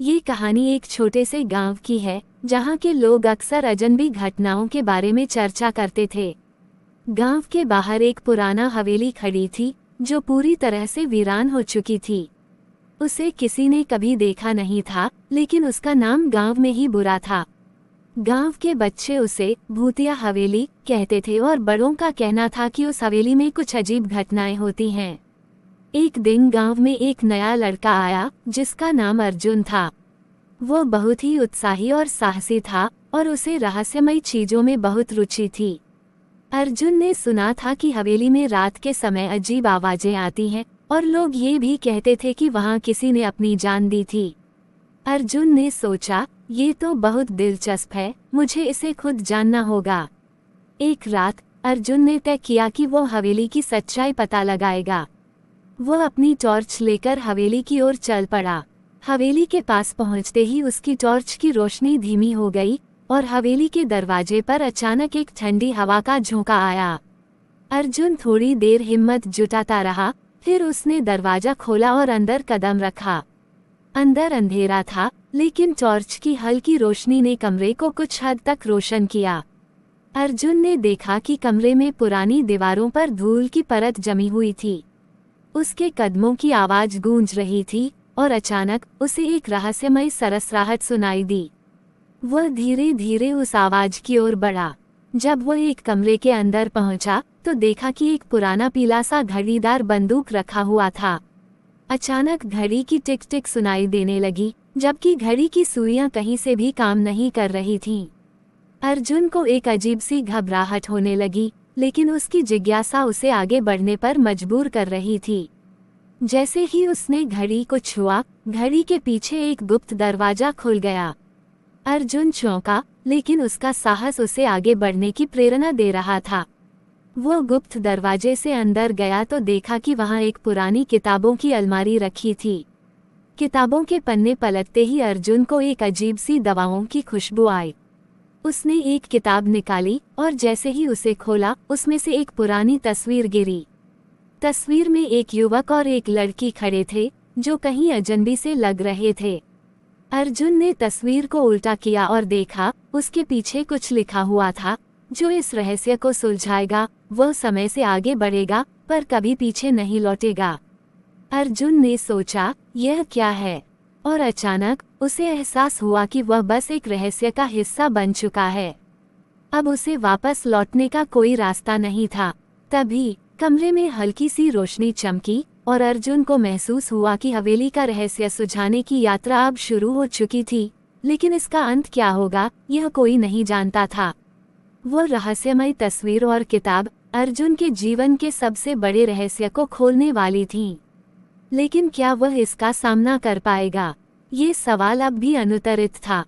ये कहानी एक छोटे से गांव की है जहां के लोग अक्सर अजनबी घटनाओं के बारे में चर्चा करते थे। गांव के बाहर एक पुराना हवेली खड़ी थी जो पूरी तरह से वीरान हो चुकी थी। उसे किसी ने कभी देखा नहीं था, लेकिन उसका नाम गांव में ही बुरा था। गांव के बच्चे उसे भूतिया हवेली कहते थे और बड़ों का कहना था कि उस हवेली में कुछ अजीब घटनाएं होती हैं। एक दिन गांव में एक नया लड़का आया जिसका नाम अर्जुन था। वो बहुत ही उत्साही और साहसी था और उसे रहस्यमयी चीजों में बहुत रुचि थी। अर्जुन ने सुना था कि हवेली में रात के समय अजीब आवाजें आती हैं और लोग ये भी कहते थे कि वहां किसी ने अपनी जान दी थी। अर्जुन ने सोचा, ये तो बहुत दिलचस्प है, मुझे इसे खुद जानना होगा। एक रात अर्जुन ने तय किया कि वो हवेली की सच्चाई पता लगाएगा। वो अपनी टॉर्च लेकर हवेली की ओर चल पड़ा। हवेली के पास पहुंचते ही उसकी टॉर्च की रोशनी धीमी हो गई और हवेली के दरवाजे पर अचानक एक ठंडी हवा का झोंका आया। अर्जुन थोड़ी देर हिम्मत जुटाता रहा, फिर उसने दरवाजा खोला और अंदर कदम रखा। अंदर अंधेरा था, लेकिन टॉर्च की हल्की रोशनी ने कमरे को कुछ हद तक रोशन किया। अर्जुन ने देखा कि कमरे में पुरानी दीवारों पर धूल की परत जमी हुई थी। उसके कदमों की आवाज गूंज रही थी और अचानक उसे एक रहस्यमय सरसराहट सुनाई दी। वह धीरे धीरे उस आवाज की ओर बढ़ा। जब वह एक कमरे के अंदर पहुंचा तो देखा कि एक पुराना पीला सा घड़ीदार बंदूक रखा हुआ था। अचानक घड़ी की टिक टिक सुनाई देने लगी, जबकि घड़ी की सुइयां कहीं से भी काम नहीं कर रही थीं। अर्जुन को एक अजीब सी घबराहट होने लगी, लेकिन उसकी जिज्ञासा उसे आगे बढ़ने पर मजबूर कर रही थी। जैसे ही उसने घड़ी को छुआ, घड़ी के पीछे एक गुप्त दरवाजा खुल गया। अर्जुन चौंका, लेकिन उसका साहस उसे आगे बढ़ने की प्रेरणा दे रहा था। वो गुप्त दरवाजे से अंदर गया तो देखा कि वहां एक पुरानी किताबों की अलमारी रखी थी। किताबों के पन्ने पलटते ही अर्जुन को एक अजीब सी दवाओं की खुशबू आई। उसने एक किताब निकाली और जैसे ही उसे खोला, उसमें से एक पुरानी तस्वीर गिरी। तस्वीर में एक युवक और एक लड़की खड़े थे जो कहीं अजनबी से लग रहे थे। अर्जुन ने तस्वीर को उल्टा किया और देखा, उसके पीछे कुछ लिखा हुआ था, जो इस रहस्य को सुलझाएगा वह समय से आगे बढ़ेगा पर कभी पीछे नहीं लौटेगा। अर्जुन ने सोचा, यह क्या है, और अचानक उसे एहसास हुआ कि वह बस एक रहस्य का हिस्सा बन चुका है। अब उसे वापस लौटने का कोई रास्ता नहीं था। तभी कमरे में हल्की सी रोशनी चमकी और अर्जुन को महसूस हुआ कि हवेली का रहस्य सुलझाने की यात्रा अब शुरू हो चुकी थी, लेकिन इसका अंत क्या होगा यह कोई नहीं जानता था। वो रहस्यमय तस्वीर और किताब अर्जुन के जीवन के सबसे बड़े रहस्य को खोलने वाली थीं। लेकिन क्या वह इसका सामना कर पाएगा? ये सवाल अब भी अनुत्तरित था।